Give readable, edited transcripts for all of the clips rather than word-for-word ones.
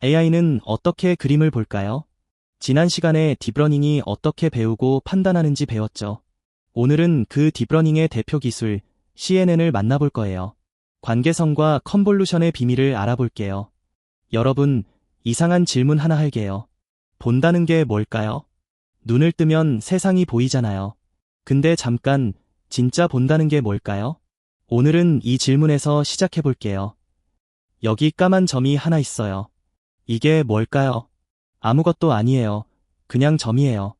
AI는 어떻게 그림을 볼까요? 지난 시간에 딥러닝이 어떻게 배우고 판단하는지 배웠죠. 오늘은 그 딥러닝의 대표 기술, CNN을 만나볼 거예요. 관계성과 컨볼루션의 비밀을 알아볼게요. 여러분, 이상한 질문 하나 할게요. 본다는 게 뭘까요? 눈을 뜨면 세상이 보이잖아요. 근데 잠깐, 진짜 본다는 게 뭘까요? 오늘은 이 질문에서 시작해 볼게요. 여기 까만 점이 하나 있어요. 이게 뭘까요? 아무것도 아니에요. 그냥 점이에요.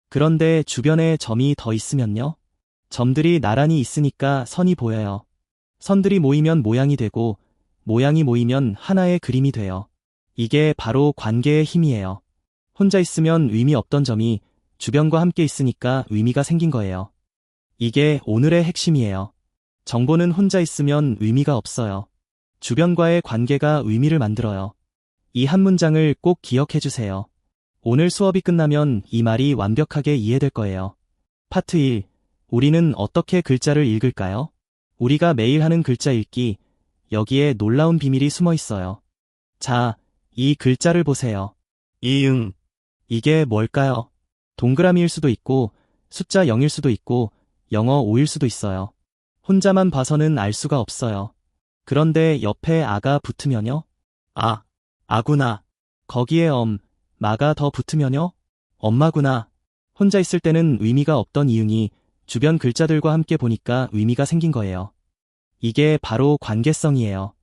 그런데 주변에 점이 더 있으면요? 점들이 나란히 있으니까 선이 보여요. 선들이 모이면 모양이 되고, 모양이 모이면 하나의 그림이 돼요. 이게 바로 관계의 힘이에요. 혼자 있으면 의미 없던 점이 주변과 함께 있으니까 의미가 생긴 거예요. 이게 오늘의 핵심이에요. 정보는 혼자 있으면 의미가 없어요. 주변과의 관계가 의미를 만들어요. 이 한 문장을 꼭 기억해 주세요. 오늘 수업이 끝나면 이 말이 완벽하게 이해될 거예요. 파트 1. 우리는 어떻게 글자를 읽을까요? 우리가 매일 하는 글자 읽기, 여기에 놀라운 비밀이 숨어 있어요. 자, 이 글자를 보세요. 이응. 이게 뭘까요? 동그라미일 수도 있고, 숫자 0일 수도 있고, 영어 5일 수도 있어요. 혼자만 봐서는 알 수가 없어요. 그런데 옆에 아가 붙으면요? 아구나. 거기에 마가 더 붙으면요? 엄마구나. 혼자 있을 때는 의미가 없던 이응이 주변 글자들과 함께 보니까 의미가 생긴 거예요. 이게 바로 관계성이에요.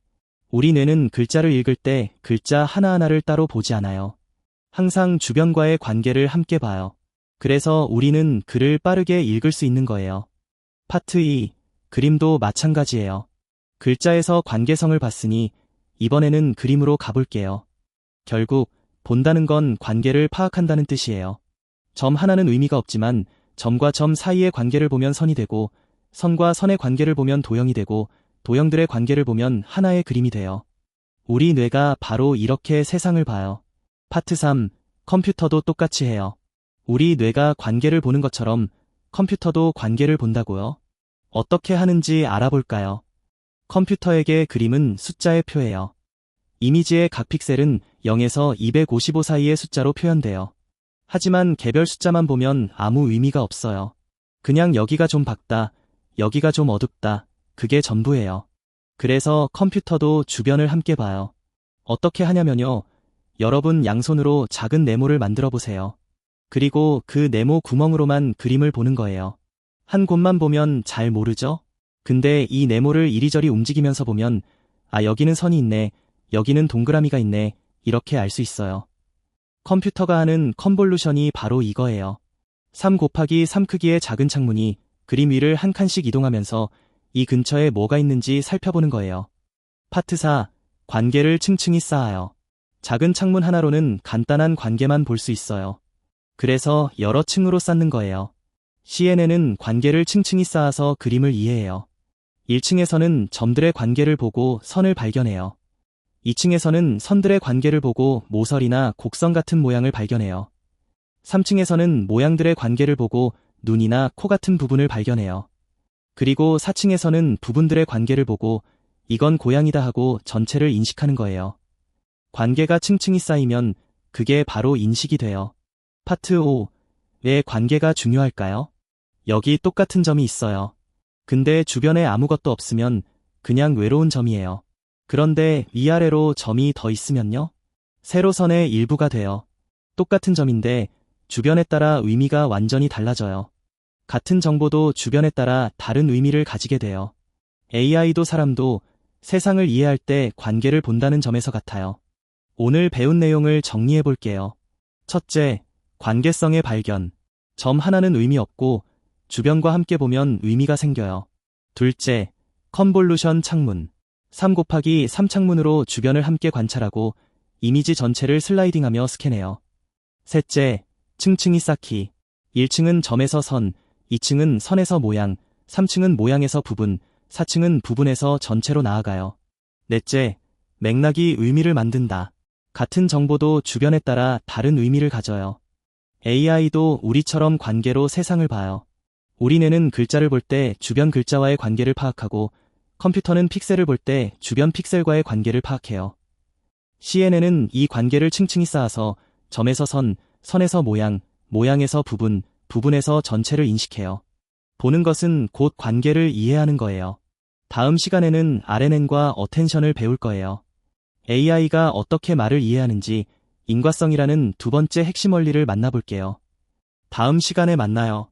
우리 뇌는 글자를 읽을 때 글자 하나하나를 따로 보지 않아요. 항상 주변과의 관계를 함께 봐요. 그래서 우리는 글을 빠르게 읽을 수 있는 거예요. 파트 2. 그림도 마찬가지예요. 글자에서 관계성을 봤으니 이번에는 그림으로 가볼게요. 결국 본다는 건 관계를 파악한다는 뜻이에요. 점 하나는 의미가 없지만 점과 점 사이의 관계를 보면 선이 되고, 선과 선의 관계를 보면 도형이 되고, 도형들의 관계를 보면 하나의 그림이 돼요. 우리 뇌가 바로 이렇게 세상을 봐요. 파트 3. 컴퓨터도 똑같이 해요. 우리 뇌가 관계를 보는 것처럼 컴퓨터도 관계를 본다고요? 어떻게 하는지 알아볼까요? 컴퓨터에게 그림은 숫자의 표예요. 이미지의 각 픽셀은 0에서 255 사이의 숫자로 표현돼요. 하지만 개별 숫자만 보면 아무 의미가 없어요. 그냥 여기가 좀 밝다, 여기가 좀 어둡다, 그게 전부예요. 그래서 컴퓨터도 주변을 함께 봐요. 어떻게 하냐면요. 여러분 양손으로 작은 네모를 만들어 보세요. 그리고 그 네모 구멍으로만 그림을 보는 거예요. 한 곳만 보면 잘 모르죠? 근데 이 네모를 이리저리 움직이면서 보면, 여기는 선이 있네, 여기는 동그라미가 있네, 이렇게 알 수 있어요. 컴퓨터가 하는 컨볼루션이 바로 이거예요. 3 곱하기 3 크기의 작은 창문이 그림 위를 한 칸씩 이동하면서 이 근처에 뭐가 있는지 살펴보는 거예요. 파트 4. 관계를 층층이 쌓아요. 작은 창문 하나로는 간단한 관계만 볼 수 있어요. 그래서 여러 층으로 쌓는 거예요. CNN은 관계를 층층이 쌓아서 그림을 이해해요. 1층에서는 점들의 관계를 보고 선을 발견해요. 2층에서는 선들의 관계를 보고 모서리나 곡선 같은 모양을 발견해요. 3층에서는 모양들의 관계를 보고 눈이나 코 같은 부분을 발견해요. 그리고 4층에서는 부분들의 관계를 보고 이건 고양이다 하고 전체를 인식하는 거예요. 관계가 층층이 쌓이면 그게 바로 인식이 돼요. 파트 5. 왜 관계가 중요할까요? 여기 똑같은 점이 있어요. 근데 주변에 아무것도 없으면 그냥 외로운 점이에요. 그런데 위아래로 점이 더 있으면요? 세로선의 일부가 돼요. 똑같은 점인데 주변에 따라 의미가 완전히 달라져요. 같은 정보도 주변에 따라 다른 의미를 가지게 돼요. AI도 사람도 세상을 이해할 때 관계를 본다는 점에서 같아요. 오늘 배운 내용을 정리해 볼게요. 첫째, 관계성의 발견. 점 하나는 의미 없고 주변과 함께 보면 의미가 생겨요. 둘째, 컨볼루션 창문. 3 곱하기 3 창문으로 주변을 함께 관찰하고 이미지 전체를 슬라이딩하며 스캔해요. 셋째, 층층이 쌓기. 1층은 점에서 선, 2층은 선에서 모양, 3층은 모양에서 부분, 4층은 부분에서 전체로 나아가요. 넷째, 맥락이 의미를 만든다. 같은 정보도 주변에 따라 다른 의미를 가져요. AI도 우리처럼 관계로 세상을 봐요. 우리 뇌는 글자를 볼 때 주변 글자와의 관계를 파악하고 컴퓨터는 픽셀을 볼 때 주변 픽셀과의 관계를 파악해요. CNN은 이 관계를 층층이 쌓아서 점에서 선, 선에서 모양, 모양에서 부분, 부분에서 전체를 인식해요. 보는 것은 곧 관계를 이해하는 거예요. 다음 시간에는 RNN과 어텐션을 배울 거예요. AI가 어떻게 말을 이해하는지, 인과성이라는 두 번째 핵심 원리를 만나볼게요. 다음 시간에 만나요.